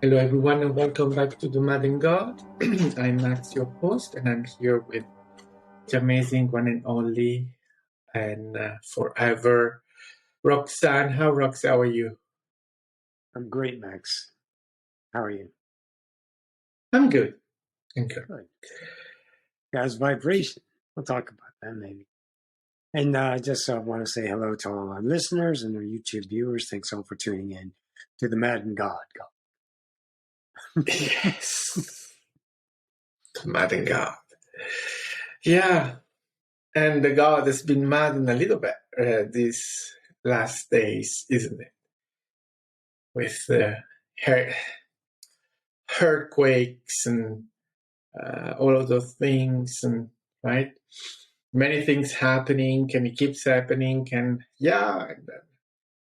Hello, everyone, and welcome back to the Madden God. I'm Max, your host, and I'm here with the amazing one and only and forever Roxanne. How are you? I'm great, Max. How are you? I'm good. I'm good. Good. Guys, vibration. We'll talk about that maybe. And I just want to say hello to all our listeners and our YouTube viewers. Thanks all for tuning in to the Madden God. Yes, the Madden God. Yeah, and the God has been maddened a little bit these last days, isn't it? With earthquakes and all of those things, and right, many things happening, and it keeps happening, and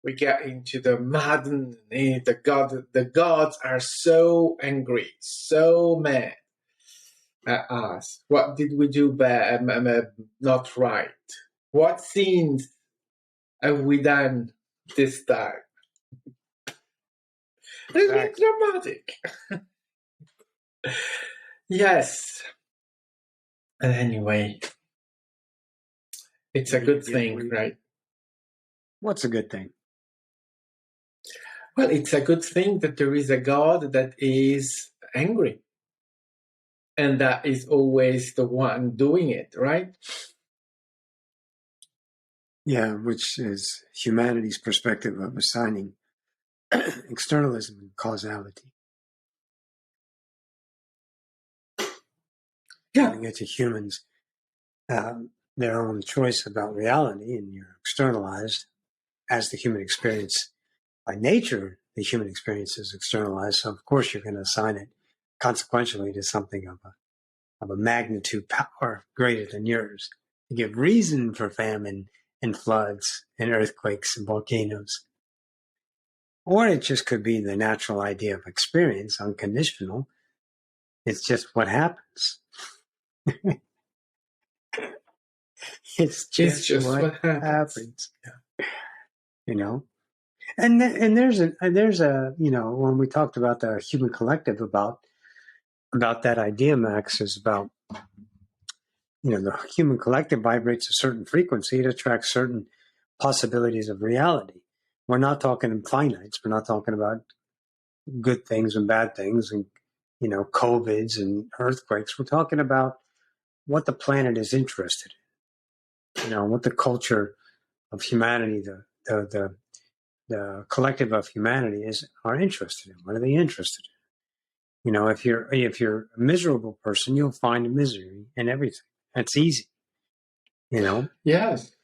we get into the Madden. The gods are so angry, so mad at us. What did we do bad? Not right. What sins have we done this time? It's been dramatic. Yes. And anyway, it's a good thing, right? What's a good thing? Well, it's a good thing that there is a God that is angry. And that is always the one doing it, right? Yeah, which is humanity's perspective of assigning externalism and causality. Yeah. Giving it to humans their own choice about reality, and you're externalized as the human experience. By nature, the human experience is externalized, so of course you're going to assign it consequentially to something of a magnitude power greater than yours. You give reason for famine and floods and earthquakes and volcanoes. Or it just could be the natural idea of experience, unconditional. It's just what happens. It's just what happens. Yeah. You know? And there's a when we talked about the human collective about that idea, Max, is about the human collective vibrates a certain frequency. It attracts certain possibilities of reality. We're not talking in finites. We're not talking about good things and bad things and COVIDs and earthquakes. We're talking about what the planet is interested in. What the culture of humanity, the collective of humanity are interested in. What are they interested in? If you're a miserable person, you'll find misery in everything. That's easy. Yes.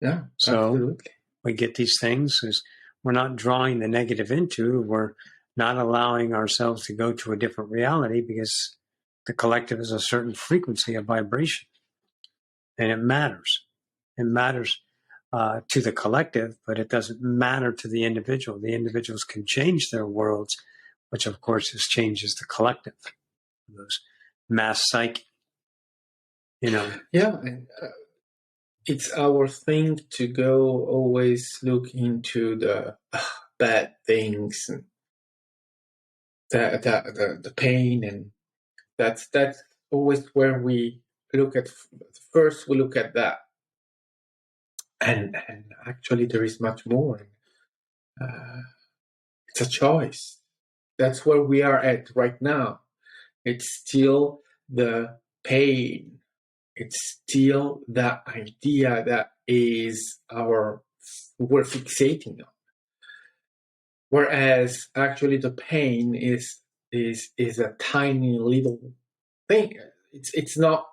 Yeah. So absolutely. We get these things is we're not drawing the negative into. We're not allowing ourselves to go to a different reality because the collective is a certain frequency of vibration, and it matters. It matters to the collective, but it doesn't matter to the individual. The individuals can change their worlds, which of course changes the collective, those mass psyche. Yeah, and it's our thing to go always look into the bad things and the pain, and that's always where we look at. First, we look at that, and actually, there is much more. It's a choice. That's where we are at right now. It's still the pain. It's still that idea that is we're fixating on. Whereas actually the pain is a tiny little thing. It's not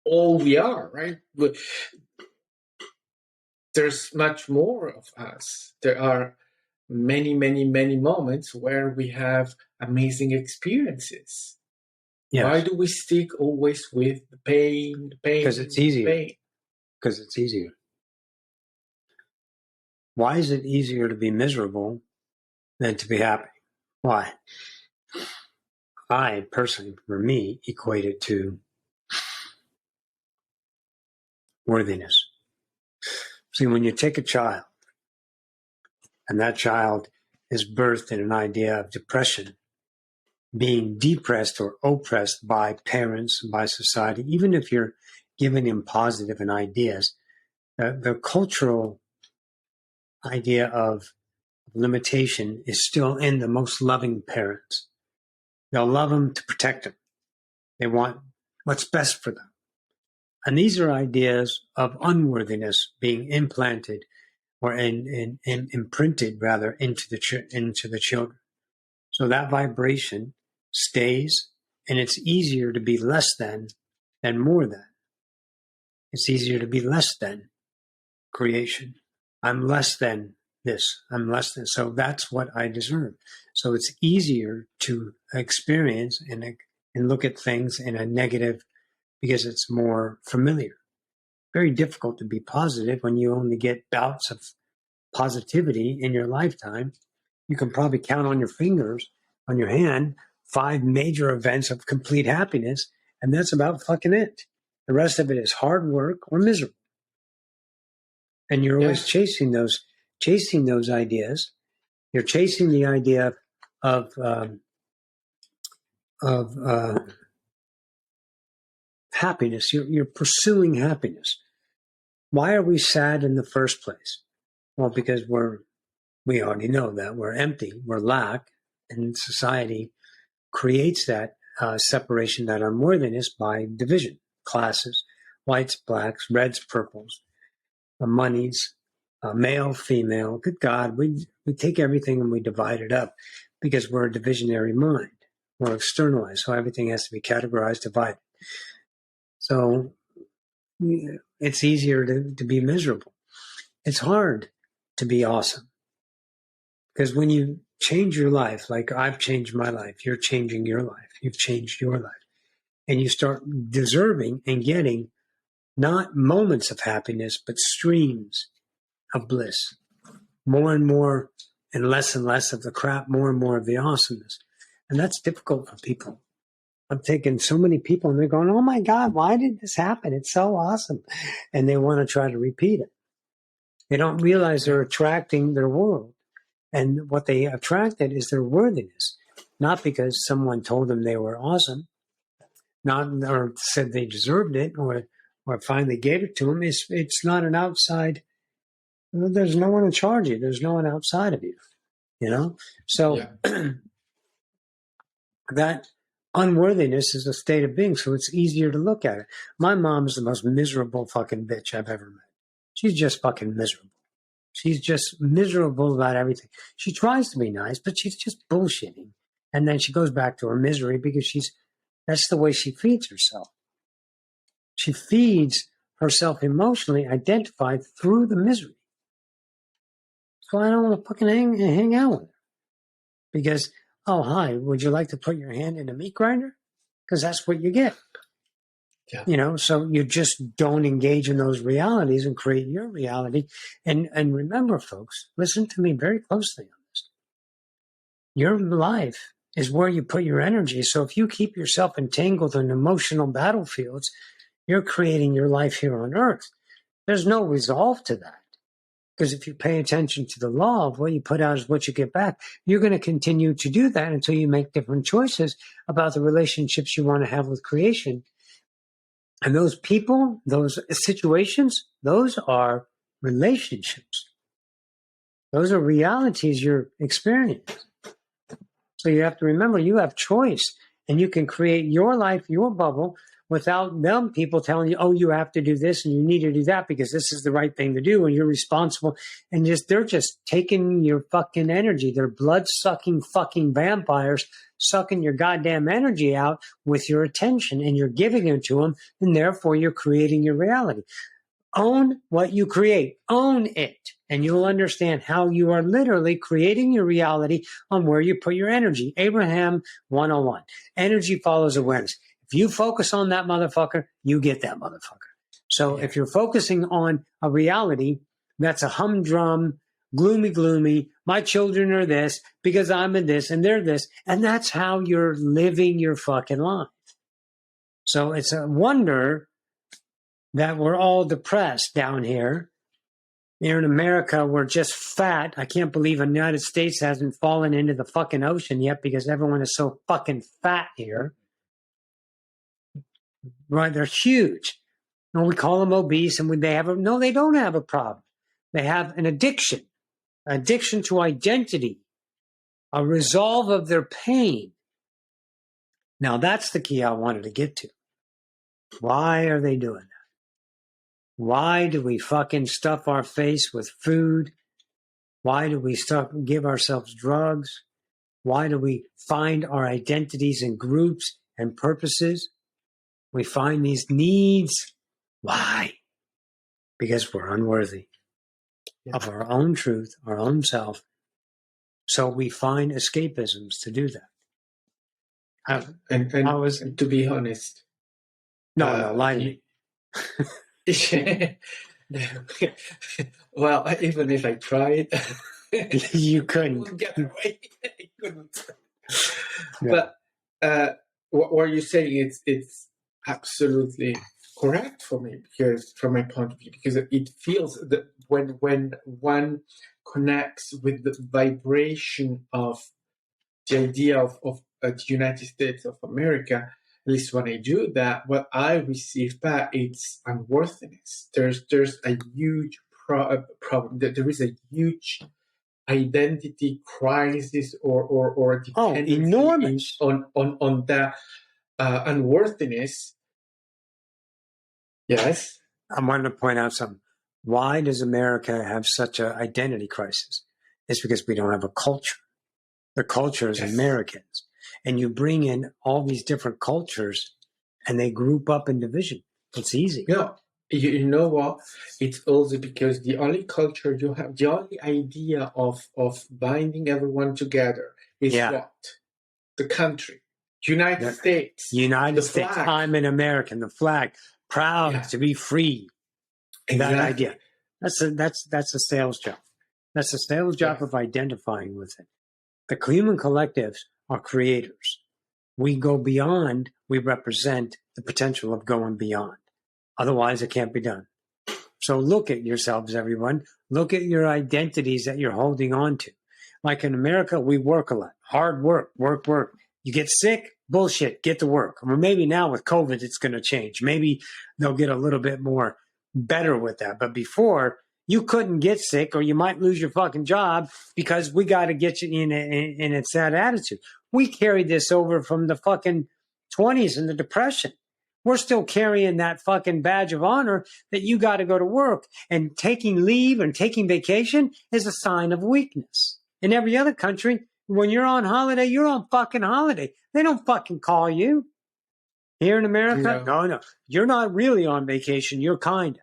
all we are, right? But there's much more of us. There are many, many, many moments where we have amazing experiences. Yes. Why do we stick always with the pain? Because it's easier. Because it's easier. Why is it easier to be miserable than to be happy? Why? I personally, for me, equate it to worthiness. See, when you take a child and that child is birthed in an idea of depression, being depressed or oppressed by parents and by society, even if you're giving them positive and ideas. The cultural idea of limitation is still in the most loving parents. They'll love them to protect them. They want what's best for them. And these are ideas of unworthiness being implanted or imprinted rather into the children. So that vibration stays, and it's easier to be less than more than. It's easier to be less than creation. I'm less than this. I'm less than. So that's what I deserve. So it's easier to experience and look at things in a negative because it's more familiar. Very difficult to be positive when you only get bouts of positivity in your lifetime. You can probably count on your fingers, on your hand, 5 major events of complete happiness, and that's about fucking it. The rest of it is hard work or miserable. And you're always chasing those ideas. You're chasing the idea of happiness. You're pursuing happiness. Why are we sad in the first place? Well, because we already know that we're empty, we're lack, and society creates that separation, that unworthiness by division, classes, whites, blacks, reds, purples, monies, male, female. Good God, we take everything and we divide it up because we're a divisionary mind. We're externalized, so everything has to be categorized, divided. So it's easier to be miserable. It's hard to be awesome. Because when you change your life, like I've changed my life, you're changing your life, you've changed your life, and you start deserving and getting not moments of happiness, but streams of bliss. More and more and less of the crap, more and more of the awesomeness. And that's difficult for people. I'm taking so many people and they're going, oh my God, why did this happen? It's so awesome. And they want to try to repeat it. They don't realize they're attracting their world. And what they attracted is their worthiness, not because someone told them they were awesome, not or said they deserved it, or finally gave it to them. It's not an outside. There's no one in charge of you. There's no one outside of you. You know, so that unworthiness is a state of being. So it's easier to look at it. My mom is the most miserable fucking bitch I've ever met. She's just fucking miserable. She's just miserable about everything. She tries to be nice, but she's just bullshitting. And then she goes back to her misery because that's the way she feeds herself. She feeds herself emotionally identified through the misery. So I don't want to fucking hang out with her. Because, oh, hi, would you like to put your hand in a meat grinder? Because that's what you get. Yeah. You know, so you just don't engage in those realities and create your reality. And remember, folks, listen to me very closely on this. Your life is where you put your energy. So if you keep yourself entangled in emotional battlefields, you're creating your life here on earth. There's no resolve to that. Because if you pay attention to the law of what you put out is what you get back, you're going to continue to do that until you make different choices about the relationships you want to have with creation. And those people, those situations, those are relationships. Those are realities you're experiencing. So you have to remember you have choice and you can create your life, your bubble, without them people telling you, oh, you have to do this and you need to do that because this is the right thing to do and you're responsible. And they're just taking your fucking energy. They're blood-sucking fucking vampires sucking your goddamn energy out with your attention, and you're giving it to them, and therefore you're creating your reality. Own what you create. Own it. And you'll understand how you are literally creating your reality on where you put your energy. Abraham 101. Energy follows awareness. If you focus on that motherfucker, you get that motherfucker. So if you're focusing on a reality that's a humdrum, gloomy, my children are this because I'm in this and they're this, and that's how you're living your fucking life. So it's a wonder that we're all depressed down here Here in America, we're just fat. I can't believe the United States hasn't fallen into the fucking ocean yet because everyone is so fucking fat here. Right? They're huge. And we call them obese, and they have no, they don't have a problem. They have an addiction to identity, a resolve of their pain. Now, that's the key I wanted to get to. Why are they doing that? Why do we fucking stuff our face with food? Why do we give ourselves drugs? Why do we find our identities in groups and purposes? We find these needs. Why? Because we're unworthy of our own truth, our own self. So we find escapisms to do that. And to be honest, no, lie to me. Well, even if I tried, you couldn't get away. I couldn't. Yeah. But what you say it's absolutely correct for me, because from my point of view, because it feels that when one connects with the vibration of the idea of the United States of America, at least when I do that, what I receive back, it's unworthiness. There's a huge problem. There is a huge identity crisis or dependency enormous on that unworthiness. Yes. I wanted to point out something. Why does America have such an identity crisis? It's because we don't have a culture. The culture is Americans. And you bring in all these different cultures and they group up in division. It's easy. No, you know what? It's also because the only culture you have, the only idea of binding everyone together is what? The country. United States. United States. Flag. I'm an American. The flag. Proud to be free. Exactly. That idea. That's a sales job. That's a sales job of identifying with it. The human collectives are creators. We go beyond, we represent the potential of going beyond. Otherwise, it can't be done. So look at yourselves, everyone. Look at your identities that you're holding on to. Like in America, we work a lot. Hard work, work. You get sick, bullshit, get to work. Or maybe now with COVID, it's going to change. Maybe they'll get a little bit more better with that. But before, you couldn't get sick or you might lose your fucking job because we got to get you in a sad attitude. We carried this over from the fucking 20s and the Depression. We're still carrying that fucking badge of honor that you got to go to work. And taking leave and taking vacation is a sign of weakness. In every other country, when you're on holiday, you're on fucking holiday. They don't fucking call you. Here in America, no. You're not really on vacation. You're kind of.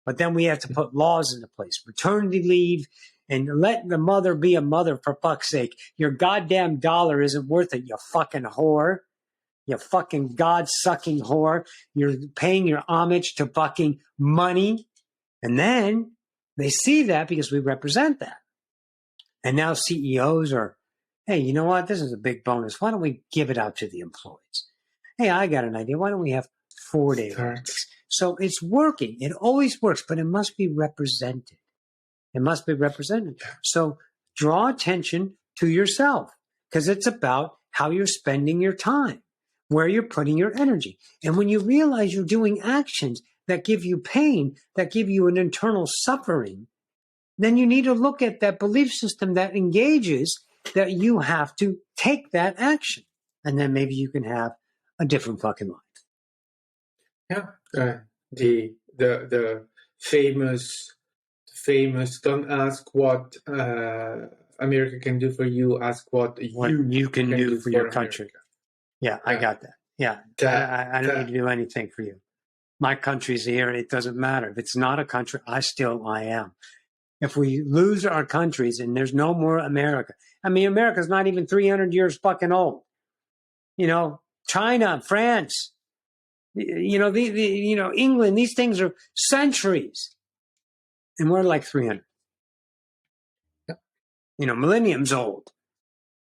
But then we have to put laws into place. Maternity leave and let the mother be a mother, for fuck's sake. Your goddamn dollar isn't worth it, you fucking whore. You fucking God-sucking whore. You're paying your homage to fucking money. And then they see that because we represent that. And now CEOs are, hey, you know what? This is a big bonus. Why don't we give it out to the employees? Hey, I got an idea. Why don't we have 4-day works? So it's working. It always works, but it must be represented. It must be represented. So draw attention to yourself because it's about how you're spending your time, where you're putting your energy. And when you realize you're doing actions that give you pain, that give you an internal suffering, then you need to look at that belief system that engages that you have to take that action. And then maybe you can have a different fucking life. Yeah. The famous don't ask what America can do for you, ask what you can do for your country. Yeah, I got that. Yeah, I don't need to do anything for you. My country's here. It doesn't matter. If it's not a country, I am. If we lose our countries and there's no more America, I mean, America's not even 300 years fucking old. You know, China, France, England, these things are centuries. And we're like 300. Millennium's old.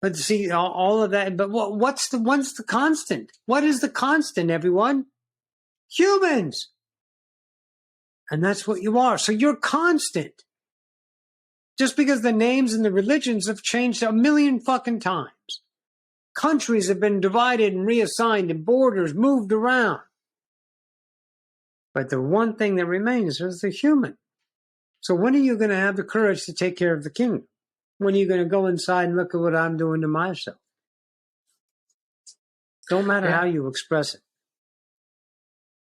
But see, all of that. But what's the constant? What is the constant, everyone? Humans. And that's what you are. So you're constant. Just because the names and the religions have changed a million fucking times. Countries have been divided and reassigned and borders moved around. But the one thing that remains is the human. So when are you going to have the courage to take care of the kingdom? When are you going to go inside and look at what I'm doing to myself? Don't matter how you express it.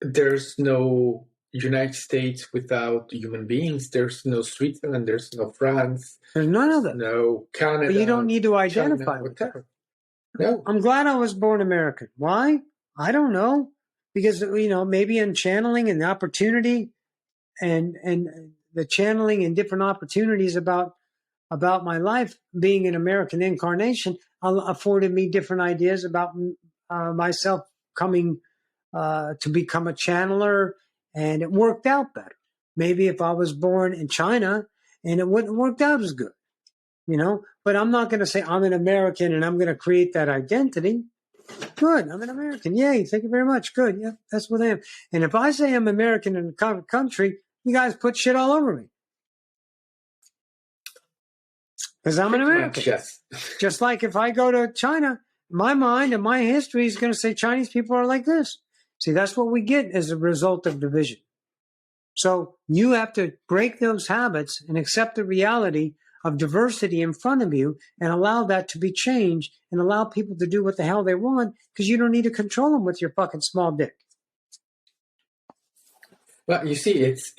There's no United States without human beings. There's no Switzerland. There's no France. There's none of it. No Canada. But you don't need to identify China, with that. No. I'm glad I was born American. Why? I don't know. Because, maybe in channeling and the opportunity and the channeling and different opportunities about my life being an American incarnation afforded me different ideas about myself coming to become a channeler, and it worked out better. Maybe if I was born in China and it wouldn't worked out as good, but I'm not going to say I'm an American and I'm going to create that identity. Good, I'm an American. Yay, thank you very much. Good, yeah, that's what I am. And if I say I'm American in a country, you guys put shit all over me. Because I'm an American. Yes. Just like if I go to China, my mind and my history is going to say Chinese people are like this. See, that's what we get as a result of division. So you have to break those habits and accept the reality of diversity in front of you and allow that to be changed and allow people to do what the hell they want, because you don't need to control them with your fucking small dick. Well, you see, it's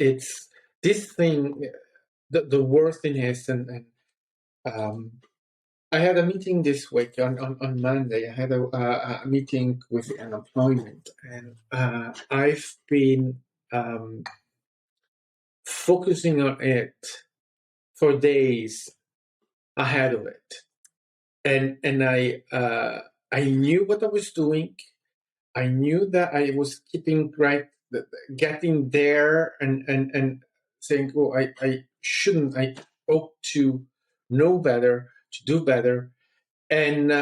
this thing, the worthiness, and I had a meeting this week on Monday. I had a meeting with unemployment, and I've been focusing on it for days ahead of it, and I knew what I was doing. I knew that I was getting there, and saying, "Oh, I shouldn't. I ought to know better, to do better," and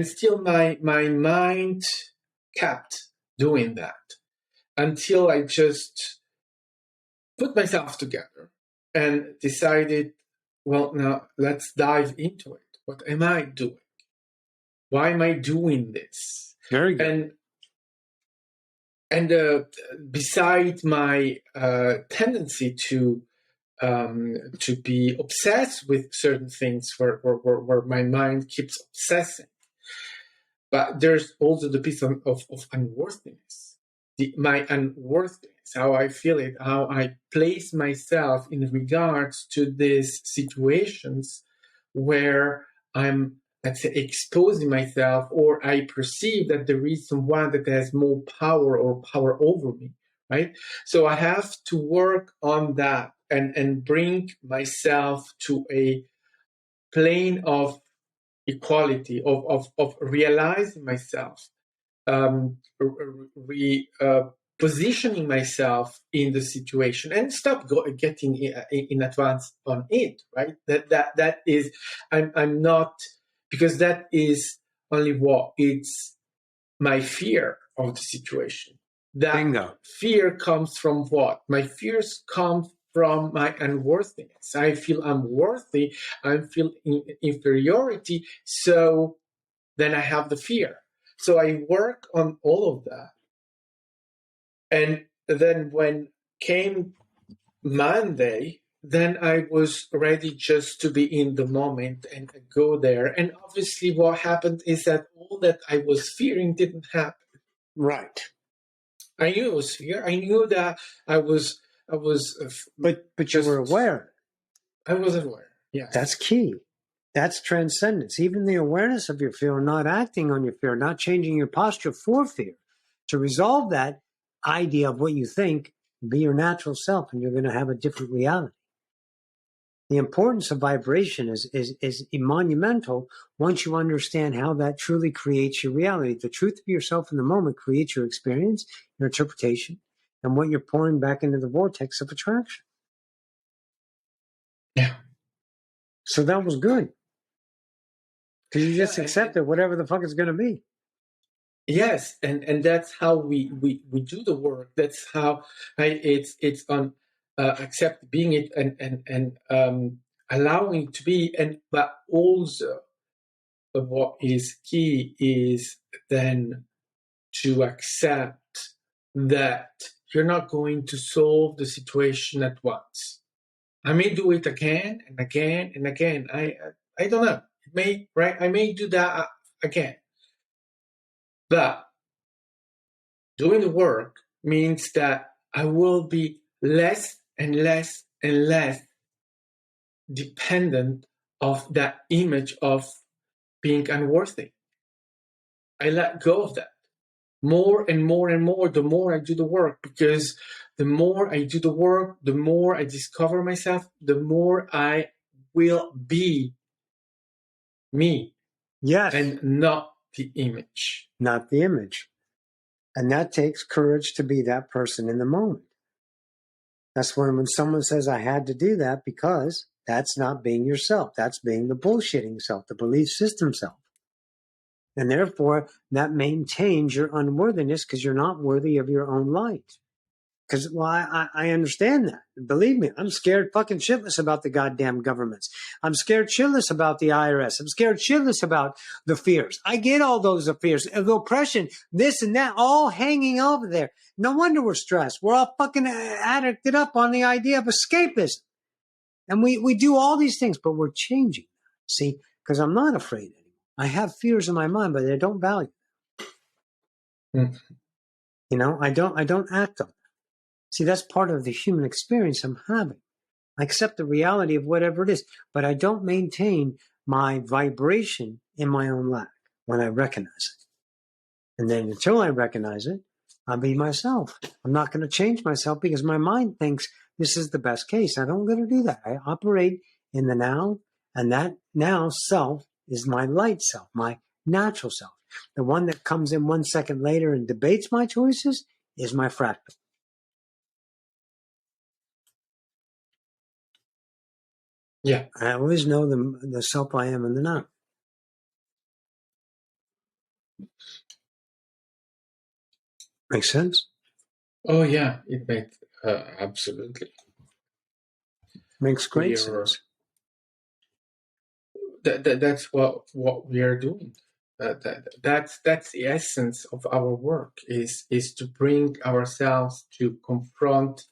still my mind kept doing that until I just put myself together and decided, well, now let's dive into it. What am I doing? Why am I doing this? Very good. And beside my tendency to be obsessed with certain things, where my mind keeps obsessing, but there's also the piece of unworthiness, my unworthiness, how I feel it, how I place myself in regards to these situations where I'm, let's say, exposing myself, or I perceive that there is someone that has more power or power over me, right? So I have to work on that and bring myself to a plane of equality, of realizing myself, positioning myself in the situation, and stop getting in advance on it, right? That is, I'm not, because that is only what it's my fear of the situation. That Bingo. Fear comes from what? My fears come from my unworthiness. I feel unworthy. I feel inferiority. So then I have the fear. So I work on all of that. And then when came Monday, then I was ready just to be in the moment and go there. And obviously what happened is that all that I was fearing didn't happen. Right. I knew it was fear. I knew that I was. But you were aware. I was aware. Yeah. That's key. That's transcendence. Even the awareness of your fear, not acting on your fear, not changing your posture for fear. To resolve that idea of what you think, be your natural self, and you're going to have a different reality. The importance of vibration is monumental once you understand how that truly creates your reality. The truth of yourself in the moment creates your experience, your interpretation, and what you're pouring back into the vortex of attraction. Yeah. So that was good. Because you just accepted whatever the fuck it's going to be. Yes, and that's how we do the work. That's how it's on accept being it, and allowing it to be. And but also, what is key is then to accept that you're not going to solve the situation at once. I may do it again and again and again. I don't know. I may do that again. But doing the work means that I will be less and less and less dependent of that image of being unworthy. I let go of that more and more and more the more I do the work, because the more I do the work, the more I discover myself, the more I will be me. Yes. And not the image. Not the image. And that takes courage to be that person in the moment. That's when someone says, I had to do that, because that's not being yourself. That's being the bullshitting self, the belief system self. And therefore, that maintains your unworthiness, because you're not worthy of your own light. Because, well, I understand that. Believe me, I'm scared fucking shitless about the goddamn governments. I'm scared shitless about the IRS. I'm scared shitless about the fears. I get all those fears, the oppression, this and that, all hanging over there. No wonder we're stressed. We're all fucking addicted up on the idea of escapism. And we do all these things, but we're changing. See, because I'm not afraid anymore. I have fears in my mind, but I don't value them. You know, I don't act on them. See, that's part of the human experience I'm having. I accept the reality of whatever it is, but I don't maintain my vibration in my own lack when I recognize it. And then until I recognize it, I'll be myself. I'm not going to change myself, because my mind thinks this is the best case. I don't get to do that. I operate in the now, and that now self is my light self, my natural self. The one that comes in 1 second later and debates my choices is my fractal. Yeah. I always know the self I am in the now. Makes sense? Oh, yeah. It makes absolutely. Makes great sense. That's what we are doing. That's the essence of our work, is to bring ourselves to confront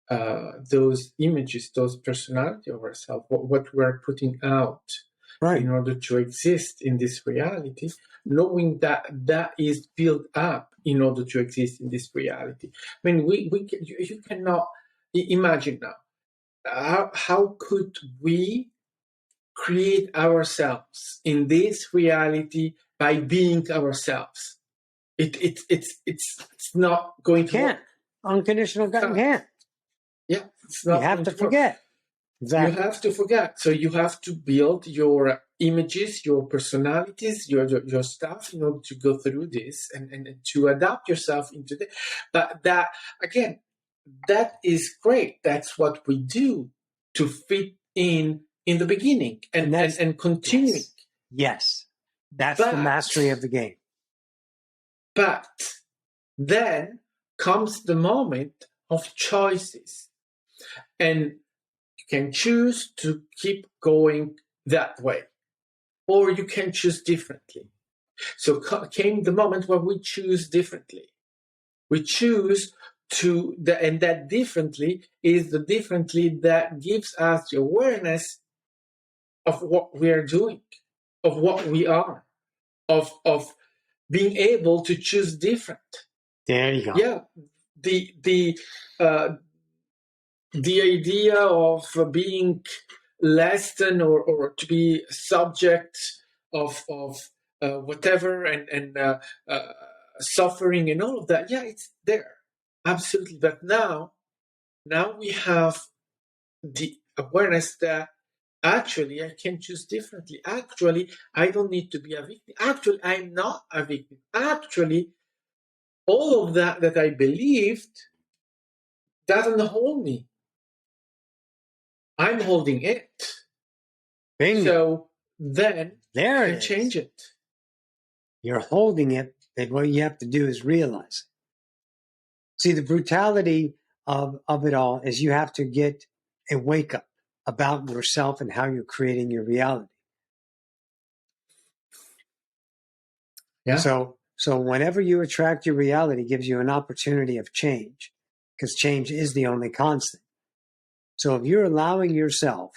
those images, those personality of ourselves, what we're putting out, right, in order to exist in this reality, knowing that is built up in order to exist in this reality. I mean, you cannot imagine now. How could we create ourselves in this reality by being ourselves? It's not going to work. Unconditional God can't. Yeah, it's not. You have to forget. Exactly. You have to forget. So you have to build your images, your personalities, your stuff in order to go through this and to adapt yourself into this. But that, again, that is great. That's what we do to fit in the beginning and continuing. Yes. That's the mastery of the game. But then comes the moment of choices. And you can choose to keep going that way, or you can choose differently. So came the moment where we choose differently. We choose and that differently is the differently that gives us the awareness of what we are doing, of what we are, of being able to choose different. There you go. Yeah, the idea of being less than or to be subject of whatever and suffering and all of that, yeah, it's there, absolutely. But now we have the awareness that actually I can choose differently. Actually, I don't need to be a victim. Actually, I'm not a victim. Actually, all of that I believed doesn't hold me. I'm holding it. Bingo. So then there you can change it. You're holding it, and what you have to do is realize it. See, the brutality of it all is you have to get a wake up about yourself and how you're creating your reality. Yeah. So whenever you attract your reality, it gives you an opportunity of change, because change is the only constant. So if you're allowing yourself,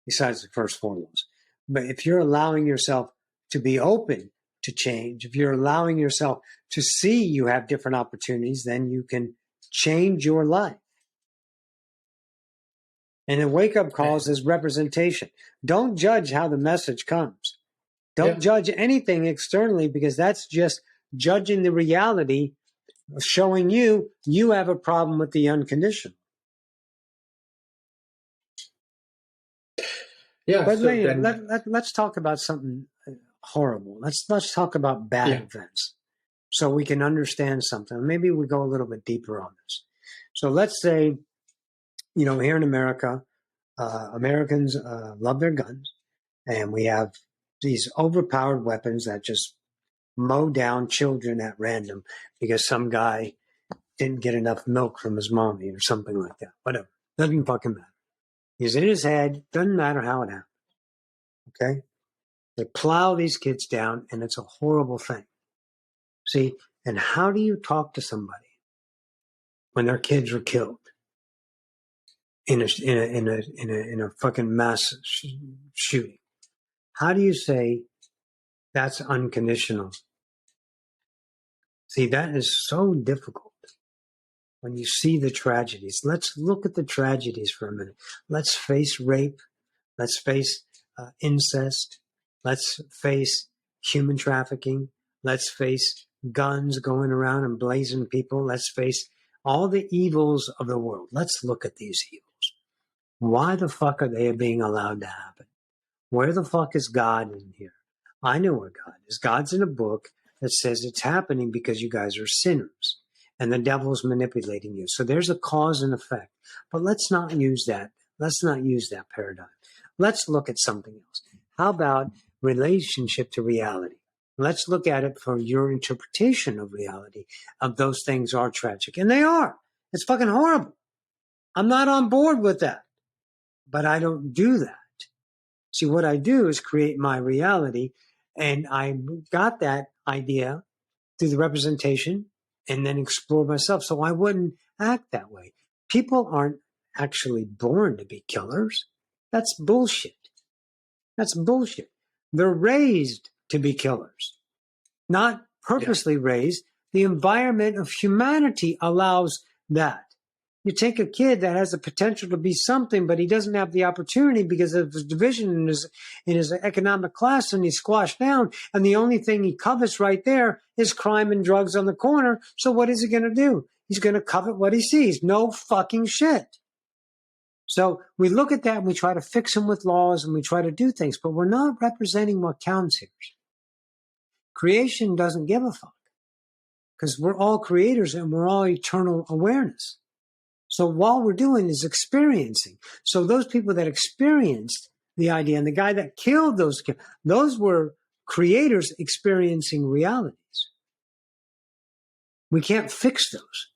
besides the first foremost, but if you're allowing yourself to be open to change, if you're allowing yourself to see you have different opportunities, then you can change your life. And the wake-up calls is representation. Don't judge how the message comes. Don't judge anything externally, because that's just judging the reality, showing you have a problem with the unconditional. Yeah. But So then, let's talk about something horrible. Let's talk about bad events, so we can understand something. Maybe we go a little bit deeper on this. So let's say, here in America, Americans love their guns, and we have these overpowered weapons that just mow down children at random because some guy didn't get enough milk from his mommy or something like that. Whatever. Doesn't fucking matter. He's in his head. Doesn't matter how it happened. Okay? They plow these kids down, and it's a horrible thing. See, and how do you talk to somebody when their kids were killed in a fucking mass shooting? How do you say that's unconditional? See, that is so difficult when you see the tragedies. Let's look at the tragedies for a minute. Let's face rape. Let's face incest. Let's face human trafficking. Let's face guns going around and blazing people. Let's face all the evils of the world. Let's look at these evils. Why the fuck are they being allowed to happen? Where the fuck is God in here? I know where God is. God's in a book that says it's happening because you guys are sinners and the devil's manipulating you. So there's a cause and effect. But let's not use that. Let's not use that paradigm. Let's look at something else. How about relationship to reality? Let's look at it for your interpretation of reality, of those things are tragic. And they are. It's fucking horrible. I'm not on board with that. But I don't do that. See, what I do is create my reality, and I got that idea through the representation and then explore myself. So I wouldn't act that way. People aren't actually born to be killers. That's bullshit. That's bullshit. They're raised to be killers, not purposely raised. The environment of humanity allows that. You take a kid that has the potential to be something, but he doesn't have the opportunity because of his division in his economic class, and he's squashed down. And the only thing he covets right there is crime and drugs on the corner. So what is he going to do? He's going to covet what he sees. No fucking shit. So we look at that and we try to fix him with laws and we try to do things, but we're not representing what counts here. Creation doesn't give a fuck, because we're all creators and we're all eternal awareness. So all we're doing is experiencing. So those people that experienced the idea, and the guy that killed those were creators experiencing realities. We can't fix those.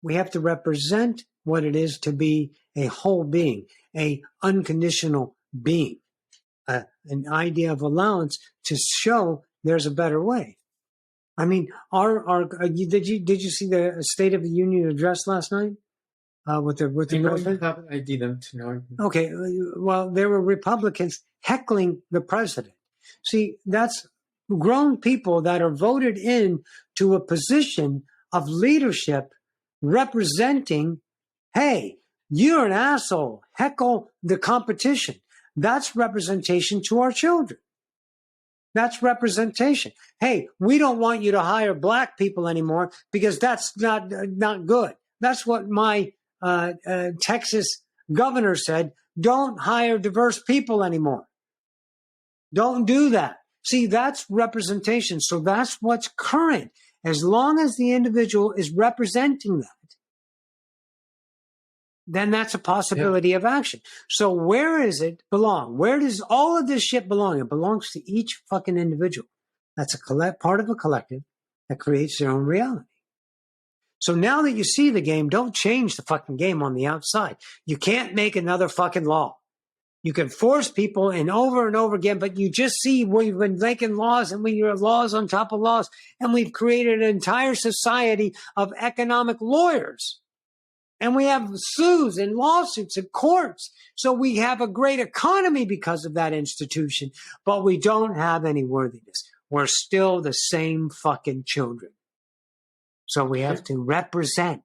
We have to represent what it is to be a whole being, a unconditional being, an idea of allowance to show there's a better way. I mean, did you see the State of the Union address last night? With the president? I didn't know. Okay, well, there were Republicans heckling the president. See, that's grown people that are voted in to a position of leadership representing, hey, you're an asshole, heckle the competition. That's representation to our children. That's representation. Hey, we don't want you to hire black people anymore because that's not good. That's what my Texas governor said. Don't hire diverse people anymore. Don't do that. See, that's representation. So that's what's current. As long as the individual is representing that, then that's a possibility of action. So where does it belong? Where does all of this shit belong? It belongs to each fucking individual. That's part of a collective that creates their own reality. So now that you see the game, don't change the fucking game on the outside. You can't make another fucking law. You can force people and over again, but you just see we've been making laws and we have laws on top of laws, and we've created an entire society of economic lawyers. And we have sues and lawsuits and courts. So we have a great economy because of that institution, but we don't have any worthiness. We're still the same fucking children. So we have to represent.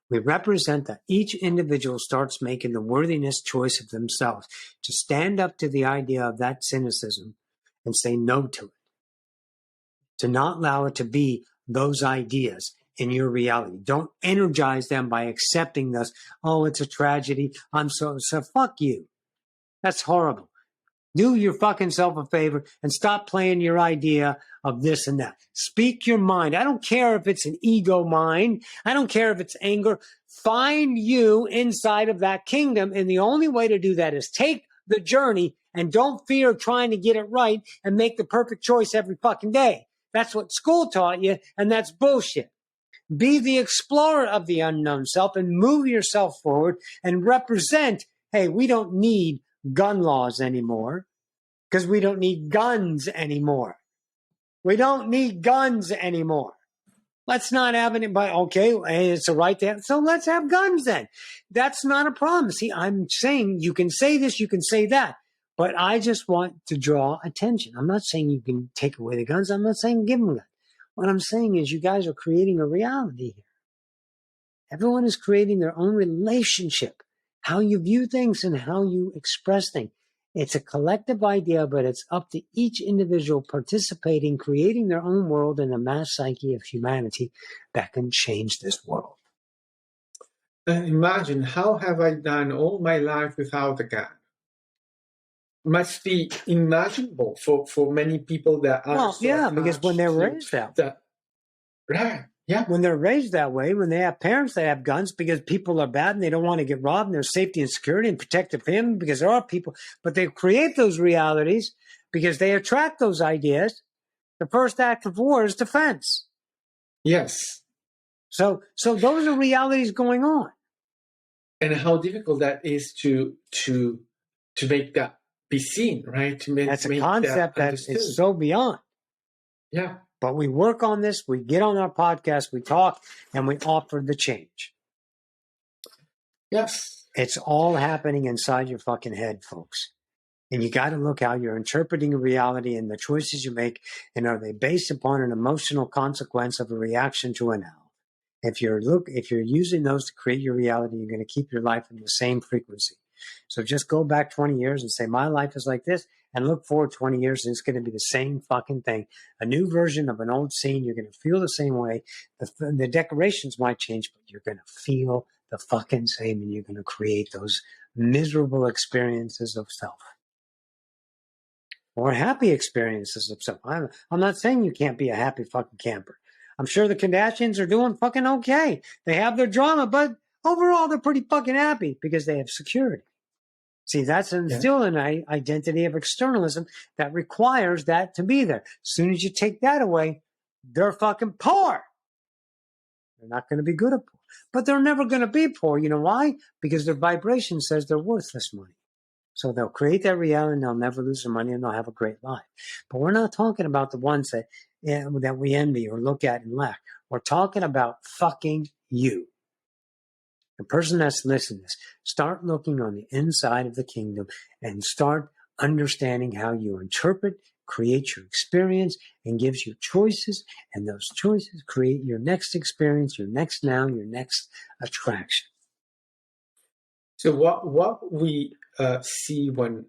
We represent that each individual starts making the worthiness choice of themselves to stand up to the idea of that cynicism and say no to it. To not allow it to be those ideas in your reality. Don't energize them by accepting this. Oh, it's a tragedy. So fuck you. That's horrible. Do your fucking self a favor and stop playing your idea of this and that. Speak your mind. I don't care if it's an ego mind. I don't care if it's anger. Find you inside of that kingdom. And the only way to do that is take the journey and don't fear trying to get it right and make the perfect choice every fucking day. That's what school taught you, and that's bullshit. Be the explorer of the unknown self and move yourself forward and represent, hey, we don't need gun laws anymore because we don't need guns anymore. We don't need guns anymore. Let's not have it by, okay, it's a right to have, so let's have guns then. That's not a problem. See, I'm saying you can say this, you can say that, but I just want to draw attention. I'm not saying you can take away the guns. I'm not saying give them guns. What I'm saying is you guys are creating a reality here. Everyone is creating their own relationship, how you view things and how you express things. It's a collective idea, but it's up to each individual participating, creating their own world in the mass psyche of humanity that can change this world. Imagine, how have I done all my life without a gun? Must be imaginable for many people that are. Well, yeah, because when they're raised that, right. Yeah. When they're raised that way, when they have parents that have guns because people are bad and they don't want to get robbed and there's safety and security and protect their family because there are people, but they create those realities because they attract those ideas. The first act of war is defense. Yes. So those are realities going on. And how difficult that is to make that be seen, right? That's a concept that is so beyond. Yeah. But we work on this, we get on our podcast, we talk, and we offer the change. Yes. It's all happening inside your fucking head, folks. And you got to look how you're interpreting reality and the choices you make, and are they based upon an emotional consequence of a reaction to an now? If you're using those to create your reality, you're going to keep your life in the same frequency. So just go back 20 years and say, my life is like this, and look forward 20 years and it's going to be the same fucking thing. A new version of an old scene. You're going to feel the same way. The decorations might change, but you're going to feel the fucking same, and you're going to create those miserable experiences of self. Or happy experiences of self. I'm not saying you can't be a happy fucking camper. I'm sure the Kardashians are doing fucking okay. They have their drama, but overall they're pretty fucking happy because they have security. See, that's still an identity of externalism that requires that to be there. As soon as you take that away, they're fucking poor. They're not going to be good at poor. But they're never going to be poor. You know why? Because their vibration says they're worthless money. So they'll create that reality and they'll never lose their money and they'll have a great life. But we're not talking about the ones that we envy or look at and lack. We're talking about fucking you. The person that's listening to this, start looking on the inside of the kingdom and start understanding how you interpret, create your experience, and gives you choices. And those choices create your next experience, your next now, your next attraction. So what we see when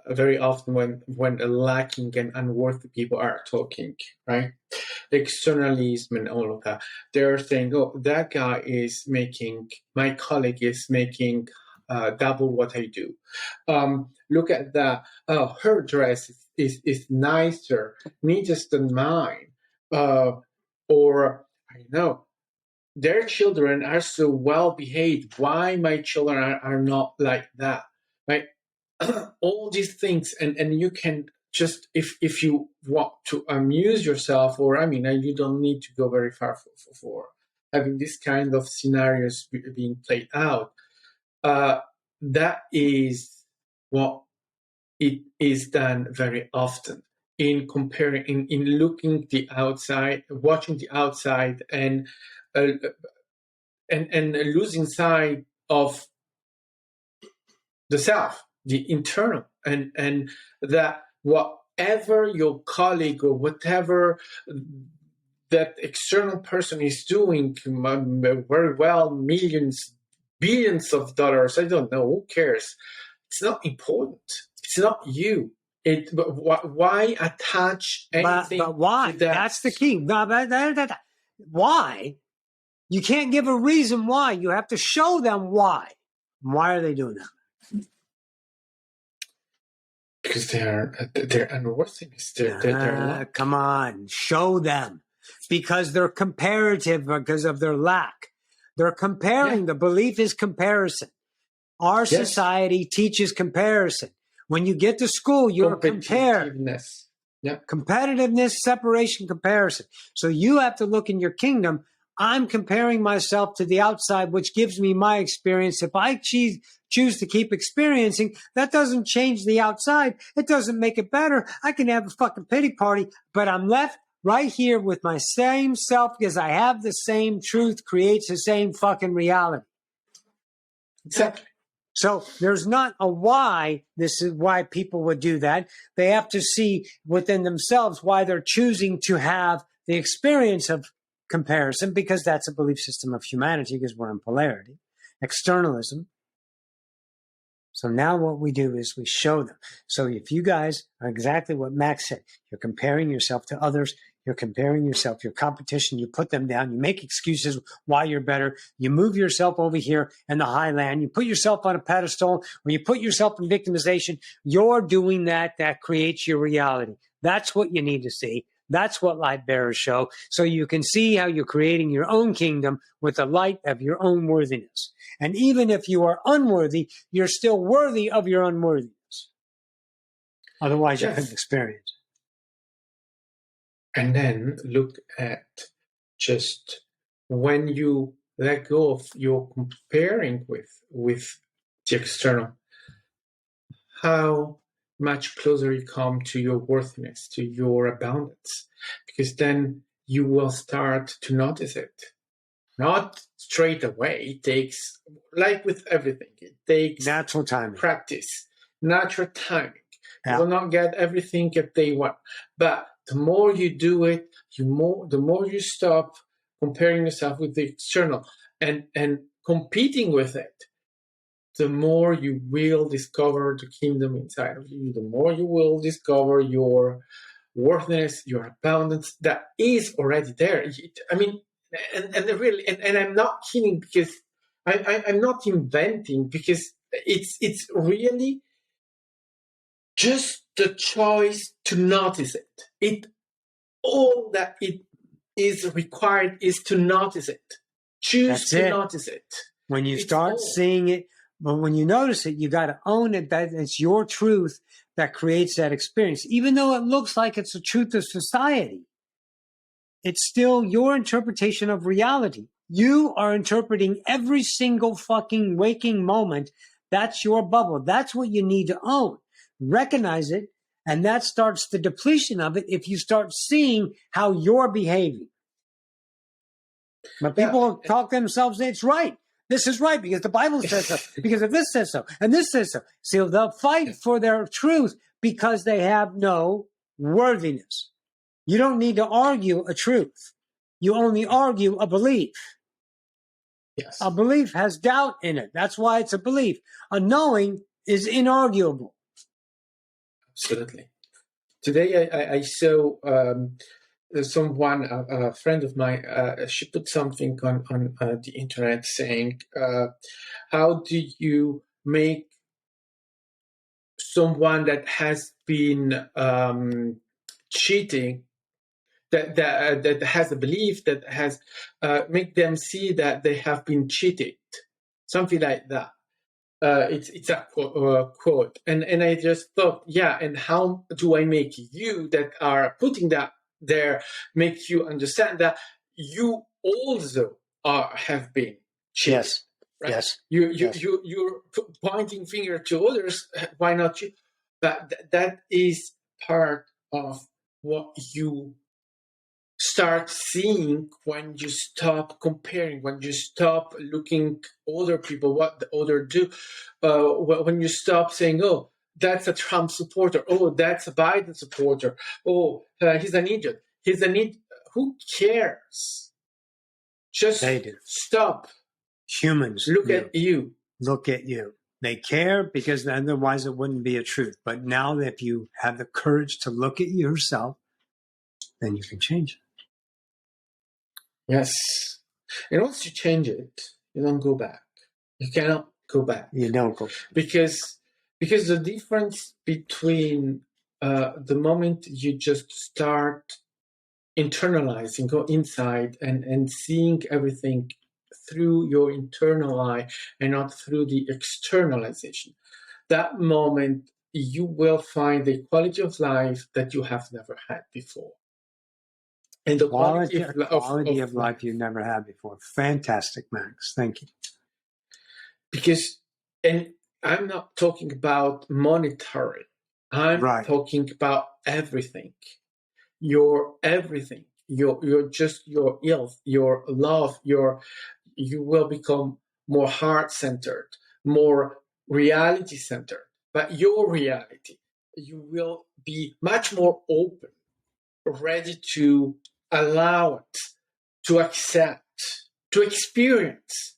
very often when lacking and unworthy people are talking, right? Externalism and all of that, they're saying, oh, that guy is making, my colleague is making double what I do. Look at that. Oh, her dress is nicer, neater than mine. Or I know, their children are so well behaved. Why my children are not like that? Right? All these things, and you can just if you want to amuse yourself, or you don't need to go very far for having this kind of scenarios being played out. That is what it is done very often in comparing, in looking the outside, watching the outside, and losing sight of the self, the internal, and that whatever your colleague or whatever that external person is doing very well, millions, billions of dollars, I don't know, who cares? It's not important. It's not you. Why attach anything? But why? To that? That's the key. Why? You can't give a reason why. You have to show them why. Why are they doing that? Because they're unworthiness. They're come on, show them. Because they're comparative, because of their lack. They're comparing. Yeah. The belief is comparison. Our society teaches comparison. When you get to school, you're compared. Yeah. Competitiveness, separation, comparison. So you have to look in your kingdom. I'm comparing myself to the outside, which gives me my experience. If I choose to keep experiencing, that doesn't change the outside. It doesn't make it better. I can have a fucking pity party, but I'm left right here with my same self because I have the same truth, creates the same fucking reality. Exactly. So there's not a why. This is why people would do that. They have to see within themselves why they're choosing to have the experience of comparison, because that's a belief system of humanity, because we're in polarity, externalism. So now what we do is we show them. So if you guys are exactly what Max said, you're comparing yourself to others, you're comparing yourself, your competition, you put them down, you make excuses why you're better, you move yourself over here in the highland, you put yourself on a pedestal, or you put yourself in victimization, you're doing that creates your reality. That's what you need to see. That's what light bearers show. So you can see how you're creating your own kingdom with the light of your own worthiness. And even if you are unworthy, you're still worthy of your unworthiness. Otherwise, you couldn't experience. And then look at just when you let go of your comparing with the external, how much closer you come to your worthiness, to your abundance, because then you will start to notice it. Not straight away. It takes, like with everything, it takes natural timing, practice, natural timing. Yeah. You will not get everything at day one, but the more you do it, the more you stop comparing yourself with the external and competing with it, the more you will discover the kingdom inside of you, the more you will discover your worthiness, your abundance that is already there. I mean, and I'm not kidding, because I'm not inventing, because it's really just the choice to notice it. All that it is required is to notice it. Choose to notice it. When you start seeing it, but when you notice it, you got to own it, that it's your truth that creates that experience. Even though it looks like it's the truth of society, it's still your interpretation of reality. You are interpreting every single fucking waking moment. That's your bubble. That's what you need to own. Recognize it, and that starts the depletion of it if you start seeing how you're behaving. But people talk to themselves, it's right. This is right because the Bible says so, because of this says so, and this says so. So they'll fight for their truth because they have no worthiness. You don't need to argue a truth. You only argue a belief. Yes. A belief has doubt in it. That's why it's a belief. A knowing is inarguable. Absolutely. Today I saw someone, a friend of mine, she put something on the internet saying, how do you make someone that has been cheating, that has a belief, that has make them see that they have been cheated, something like that. it's a quote, and I just thought, yeah, and how do I make you that are putting that there make you understand that you also have been cheated, Yes. right? Yes. You're pointing finger to others. Why not you? But that is part of what you start seeing when you stop comparing, when you stop looking other people, what the other do, when you stop saying, oh, that's a Trump supporter, oh, that's a Biden supporter, oh, he's an idiot, he's an idiot. Who cares? Just They do. stop. Humans Look do. at you. Look at you. They care because otherwise it wouldn't be a truth. But now if you have the courage to look at yourself, then you can change it. Yes. And once you change it, you don't go back. You cannot go back. You don't go. Because the difference between the moment you just start internalizing, go inside and seeing everything through your internal eye and not through the externalization, that moment you will find a quality of life that you have never had before. And the quality of life you've never had before. Fantastic, Max. Thank you. Because, and I'm not talking about monetary. I'm talking about everything. Your everything. Your just your health, your love, you will become more heart-centered, more reality-centered. But your reality, you will be much more open, ready to allow it, to accept, to experience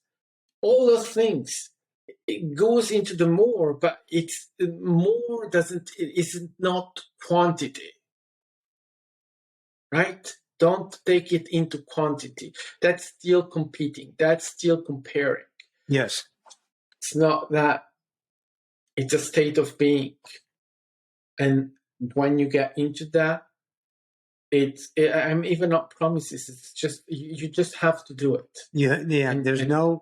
all those things. It goes into the more, but it's more isn't not quantity, right? Don't take it into quantity. That's still competing. That's still comparing. Yes. It's not that. It's a state of being. And when you get into that, I'm even not promises. It's just, you just have to do it. Yeah. There's no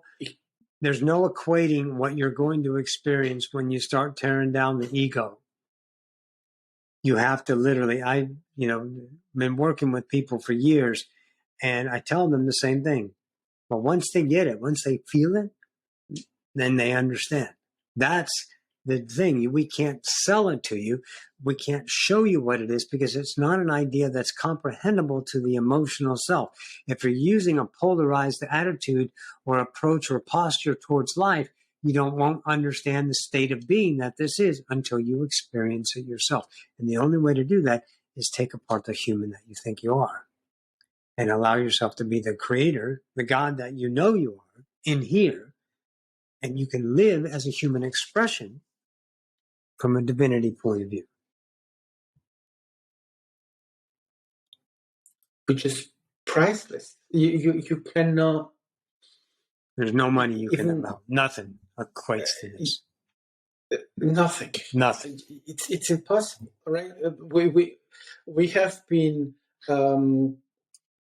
equating what you're going to experience when you start tearing down the ego. You have to literally, been working with people for years, and I tell them the same thing. But once they get it, once they feel it, then they understand. That's the thing. We can't sell it to you. We can't show you what it is because it's not an idea that's comprehensible to the emotional self. If you're using a polarized attitude or approach or posture towards life, you won't understand the state of being that this is until you experience it yourself. And the only way to do that is take apart the human that you think you are and allow yourself to be the creator, the God that you know you are in here. And you can live as a human expression from a divinity point of view. Which is priceless. You cannot. There's no money you can amount. Nothing equates to this. Nothing. Nothing. It's impossible, right? We have been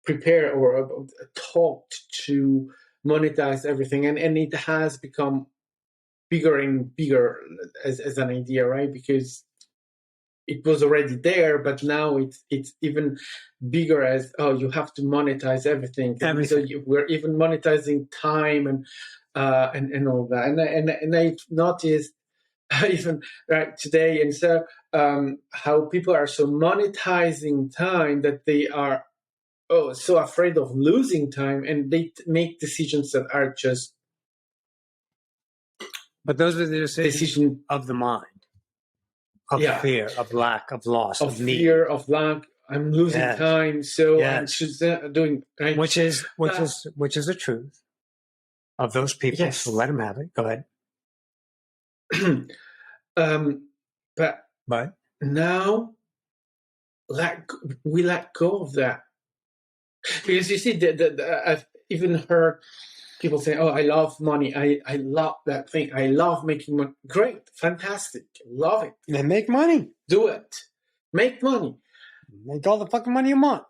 prepared or taught to monetize everything, and it has become bigger and bigger as an idea, right? Because it was already there, but now it's even bigger as, oh, you have to monetize everything. So we're even monetizing time and all that. And I noticed even right today, and so how people are so monetizing time that they are so afraid of losing time, and they make decisions that are just. But those are the decisions of the mind. Of fear, of lack, of loss, of need. Fear, of lack. I'm losing time, so I'm just doing right. Which is the truth of those people. Yes. So let them have it. Go ahead. But now, we let go of that, because you see, I've even heard people say, "Oh, I love money. I love that thing. I love making money. Great, fantastic, love it. Then make money. Do it. Make money. Make all the fucking money you want."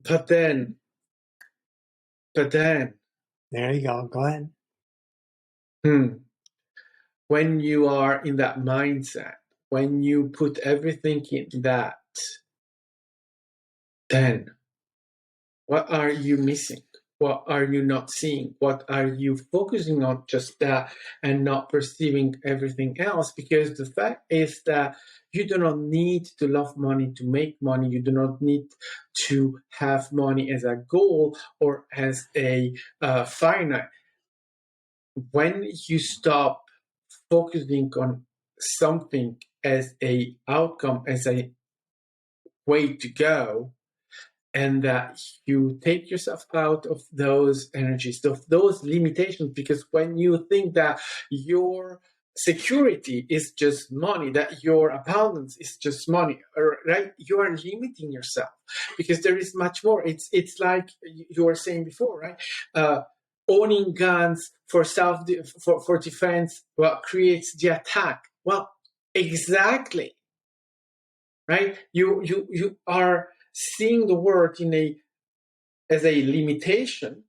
But then. There you go. Go ahead. when you are in that mindset, when you put everything in that, then what are you missing? What are you not seeing? What are you focusing on just that and not perceiving everything else? Because the fact is that you do not need to love money to make money. You do not need to have money as a goal or as a finite. When you stop focusing on something as a outcome, as a way to go, and that you take yourself out of those energies, of those limitations, because when you think that your security is just money, that your abundance is just money, right? You are limiting yourself because there is much more. It's like you were saying before, right? Owning guns for for defense, well, creates the attack. Well, exactly, right? You are seeing the world as a limitation,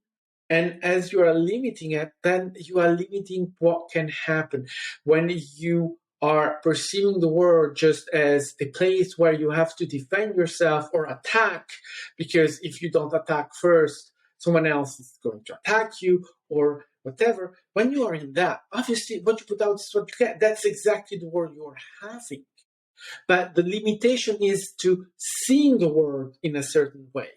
and as you are limiting it, then you are limiting what can happen. When you are perceiving the world just as a place where you have to defend yourself or attack, because if you don't attack first, someone else is going to attack you or whatever. When you are in that, obviously what you put out is what you get. That's exactly the world you're having. But the limitation is to seeing the world in a certain way.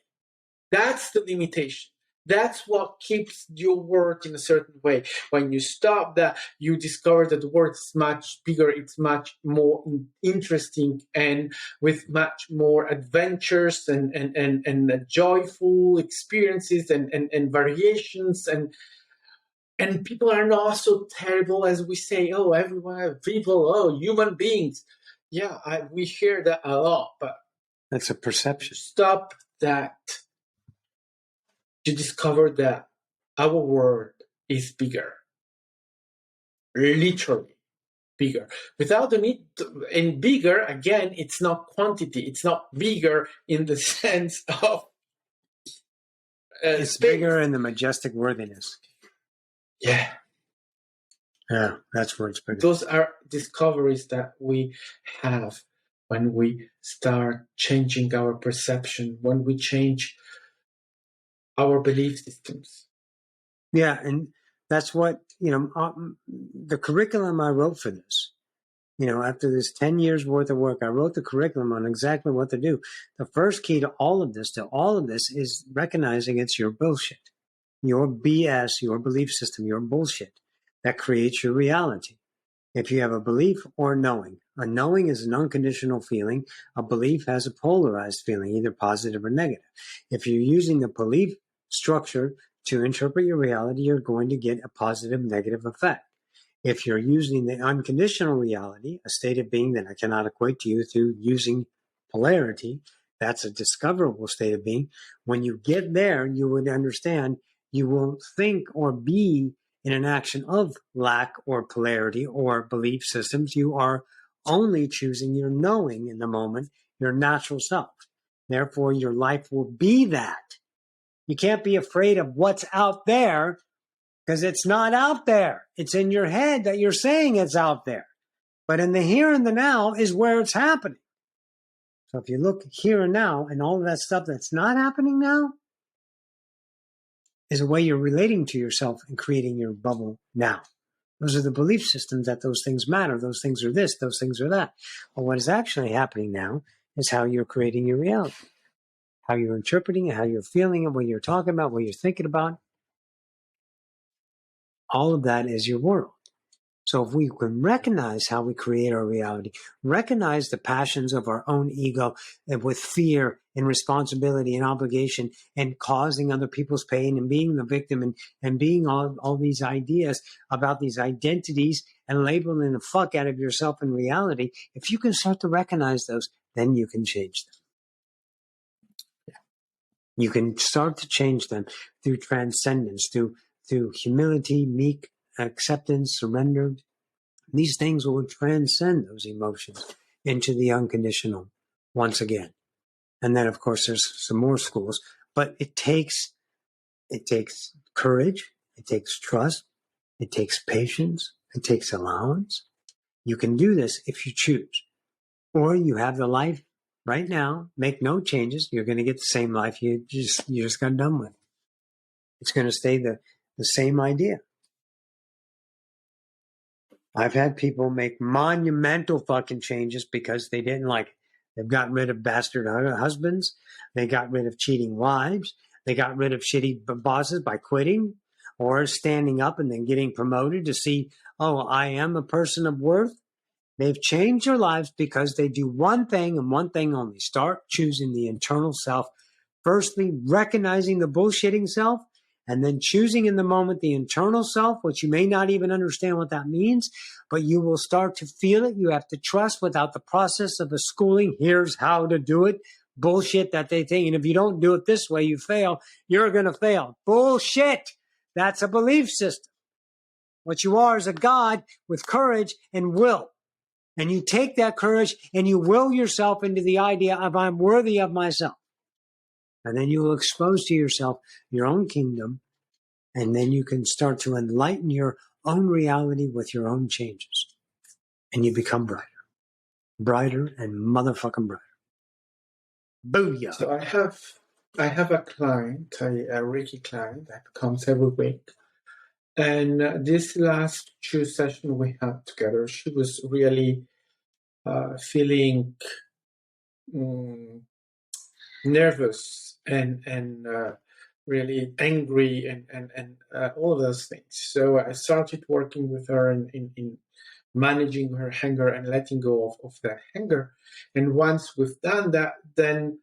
That's the limitation. That's what keeps your world in a certain way. When you stop that, you discover that the world is much bigger, it's much more interesting, and with much more adventures and joyful experiences and variations, and people are not so terrible as we say. Oh, everyone, people, oh, human beings. Yeah, we hear that a lot, but that's a perception. Stop that. You discover that our world is bigger, literally bigger. Without the need to, and bigger again, it's not quantity. It's not bigger in the sense of it's space. Bigger in the majestic worthiness. Yeah. Yeah, that's where it's bigger. Those are discoveries that we have when we start changing our perception, when we change our belief systems. Yeah, and that's what, the curriculum I wrote for this. After this 10 years worth of work, I wrote the curriculum on exactly what to do. The first key to all of this, is recognizing it's your bullshit, your BS, your belief system, your bullshit that creates your reality. If you have a belief or a knowing is an unconditional feeling. A belief has a polarized feeling, either positive or negative. If you're using the belief structure to interpret your reality, you're going to get a positive, negative effect. If you're using the unconditional reality, a state of being that I cannot equate to you through using polarity, that's a discoverable state of being. When you get there, you would understand you won't think or be in an action of lack or polarity or belief systems. You are only choosing your knowing in the moment, your natural self. Therefore, your life will be that. You can't be afraid of what's out there because it's not out there. It's in your head that you're saying it's out there. But in the here and the now is where it's happening. So if you look here and now, and all of that stuff that's not happening now is a way you're relating to yourself and creating your bubble now. Those are the belief systems that those things matter. Those things are this, those things are that. But what is actually happening now is how you're creating your reality, how you're interpreting it, how you're feeling it, what you're talking about, what you're thinking about. All of that is your world. So if we can recognize how we create our reality, recognize the passions of our own ego and with fear and responsibility and obligation and causing other people's pain and being the victim and being all these ideas about these identities and labeling the fuck out of yourself in reality, if you can start to recognize those, then you can change them. You can start to change them through transcendence, through humility, meek acceptance, surrender. These things will transcend those emotions into the unconditional once again. And then, of course, there's some more schools, but it takes courage, it takes trust, it takes patience, It takes allowance. You can do this if you choose. Or you have the life right now, make no changes. You're going to get the same life you just got done with. It's going to stay the same idea. I've had people make monumental fucking changes because they didn't like it. They've gotten rid of bastard husbands. They got rid of cheating wives. They got rid of shitty bosses by quitting or standing up and then getting promoted to see, oh, I am a person of worth. They've changed their lives because they do one thing and one thing only. Start choosing the internal self. Firstly, recognizing the bullshitting self, and then choosing in the moment the internal self, which you may not even understand what that means, but you will start to feel it. You have to trust without the process of a schooling. Here's how to do it. Bullshit that they think. And if you don't do it this way, you fail. You're going to fail. Bullshit. That's a belief system. What you are is a God with courage and will. And you take that courage and you will yourself into the idea of I'm worthy of myself. And then you will expose to yourself your own kingdom. And then you can start to enlighten your own reality with your own changes. And you become brighter. Brighter and motherfucking brighter. Booyah. So I have a client, a Reiki client that comes every week. And this last 2 sessions we had together, she was really feeling nervous and really angry and all of those things. So I started working with her in managing her anger and letting go of that anger. And once we've done that, then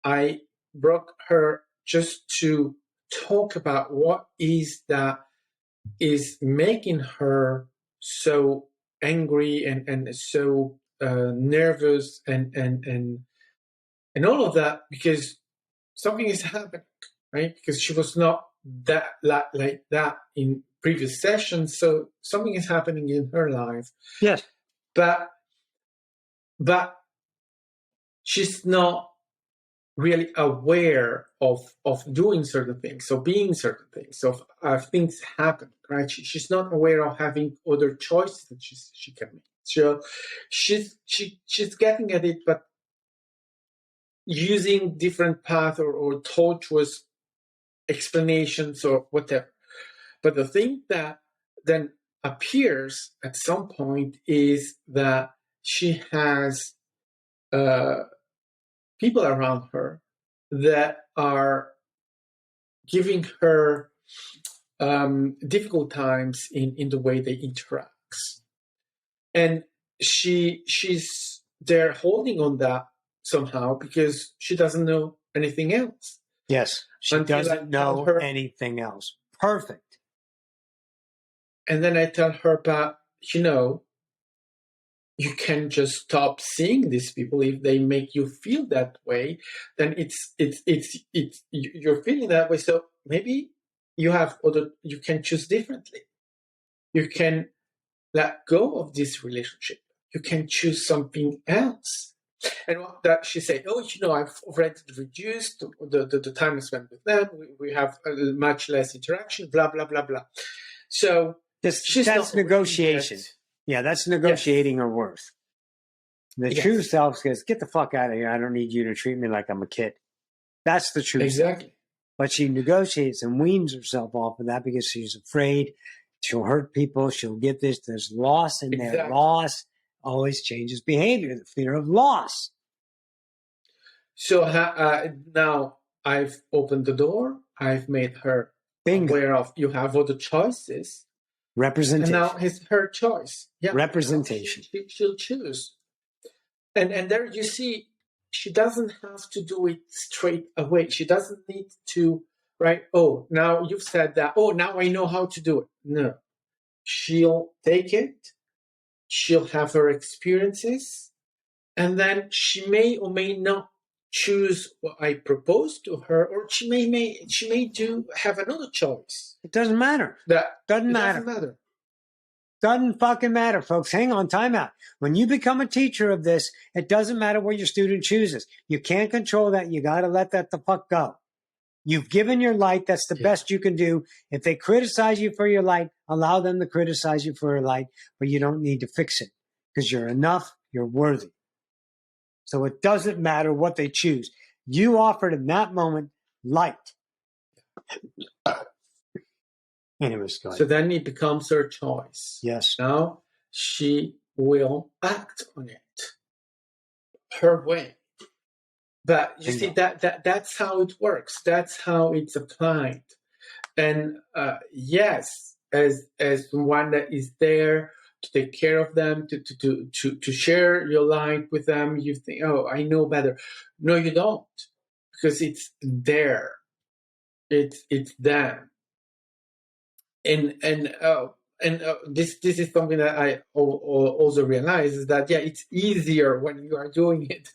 I brought her just to talk about what is that is making her so angry and so nervous and all of that, because something is happening, right? Because she was not that like that in previous sessions, so something is happening in her life. Yes, but she's not really aware of doing certain things, so being certain things, so things happen, right? She's not aware of having other choices that she can make. So she's getting at it, but using different path or tortuous explanations or whatever. But the thing that then appears at some point is that she has people around her that are giving her difficult times in the way they interact. And she's there holding on that somehow because she doesn't know anything else. Yes, she doesn't know anything else. Perfect. And then I tell her, but you can just stop seeing these people. If they make you feel that way, then it's you're feeling that way. So maybe you can choose differently. You can let go of this relationship. You can choose something else. And that she said, I've already reduced the time I spent with them. We have much less interaction, blah, blah, blah, blah. So that's negotiation. Yeah, that's negotiating her worth. The true self says, get the fuck out of here. I don't need you to treat me like I'm a kid. That's the true self. But she negotiates and weans herself off of that because she's afraid she'll hurt people. She'll get this. There's loss in there. Loss always changes behavior, the fear of loss. So now I've opened the door. I've made her aware of you have other choices. Representation. And now it's her choice. Yeah. Representation. She'll choose. And there you see, she doesn't have to do it straight away. She doesn't need to, right? Oh, now you've said that. Oh, now I know how to do it. No. She'll take it. She'll have her experiences. And then she may or may not choose what I propose to her, or she may have another choice. It doesn't matter. Doesn't matter. Doesn't fucking matter, folks. Hang on, time out. When you become a teacher of this, it doesn't matter what your student chooses. You can't control that. You got to let that the fuck go. You've given your light. That's the best you can do. If they criticize you for your light, allow them to criticize you for your light, but you don't need to fix it because you're enough. You're worthy. So it doesn't matter what they choose. You offered in that moment light. Anyways, go ahead. So then it becomes her choice. Yes. Now she will act on it her way. But you see that's how it works. That's how it's applied. And yes, as one that is there to take care of them, to share your light with them, you think, oh, I know better. No, you don't, because it's there. It's them. And this is something that I also realize is that it's easier when you are doing it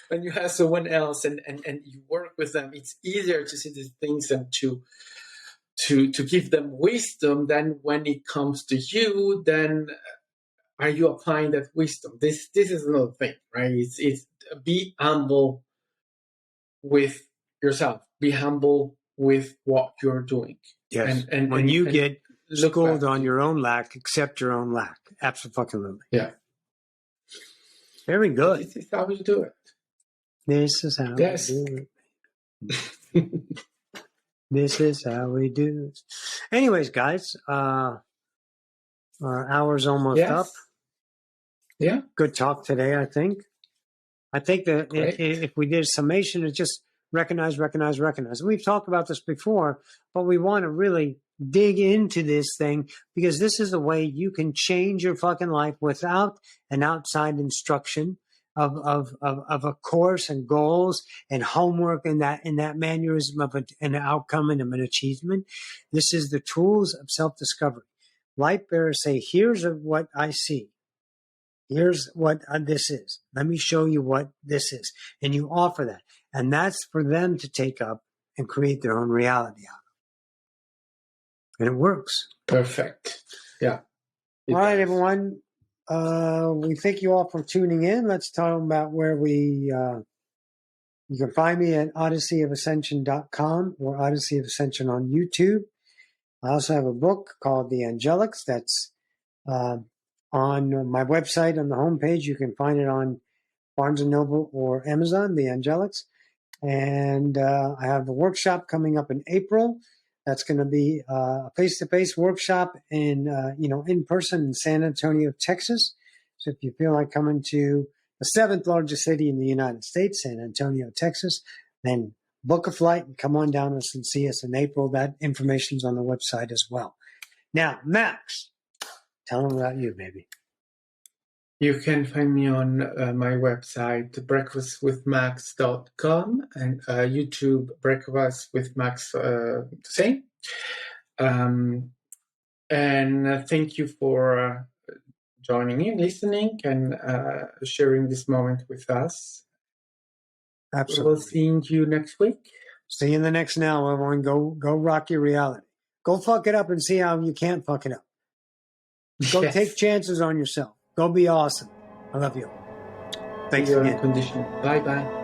when you have someone else and you work with them. It's easier to see these things and to give them wisdom than when it comes to you. Then are you applying that wisdom? This is another thing, right? It's be humble with yourself. Be humble with what you're doing. Yes. And when you get schooled on your own lack, accept your own lack. Absolutely. Yeah. Very good. This is how we do it. This is how we do it. This is how we do it. Anyways, guys, our hour's almost up. Yeah. Good talk today, I think. I think that if we did a summation, it's just recognize. We've talked about this before, but we want to really dig into this thing because this is a way you can change your fucking life without an outside instruction of a course and goals and homework and that mannerism of an outcome and of an achievement. This is the tools of self-discovery. Light bearers say, here's what I see. Here's what this is. Let me show you what this is. And you offer that. And that's for them to take up and create their own reality out of. And it works. Perfect. Yeah. All right, everyone. We thank you all for tuning in. Let's talk about where you can find me at odysseyofascension.com or Odyssey of Ascension on YouTube. I also have a book called The Angelics that's on my website on the homepage. You can find it on Barnes & Noble or Amazon, The Angelics. And I have a workshop coming up in April. That's going to be a face-to-face workshop in person in San Antonio, Texas. So if you feel like coming to the 7th largest city in the United States, San Antonio, Texas, then book a flight and come on down and see us in April. That information's on the website as well. Now, Max, tell them about you, baby. You can find me on my website, breakfastwithmax.com, and YouTube, Breakfast with Max, the same. And thank you for joining in, listening, and sharing this moment with us. Absolutely. We'll see you next week. See you in the next now, everyone. Go rock your reality. Go fuck it up and see how you can't fuck it up. Go take chances on yourself. Go be awesome. I love you. Thanks again. Unconditional. Bye-bye.